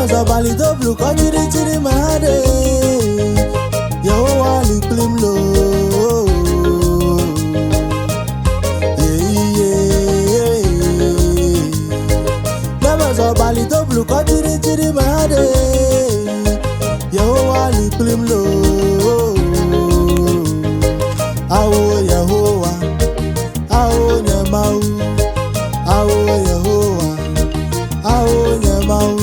Bali double, chiri chiri mahade. Yo wali plim low. Bali double, chiri chiri mahade. Yo wali plim low. Awo Yehovah, awo Nyamau, awo Yehovah, awo Nyamau.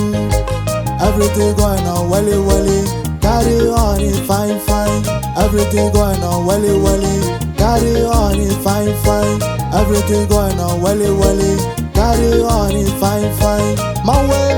Everything going on welly welly, carry on it fine fine. Everything going on welly welly, carry on it fine fine. Everything going on welly welly, carry on it fine fine. My way.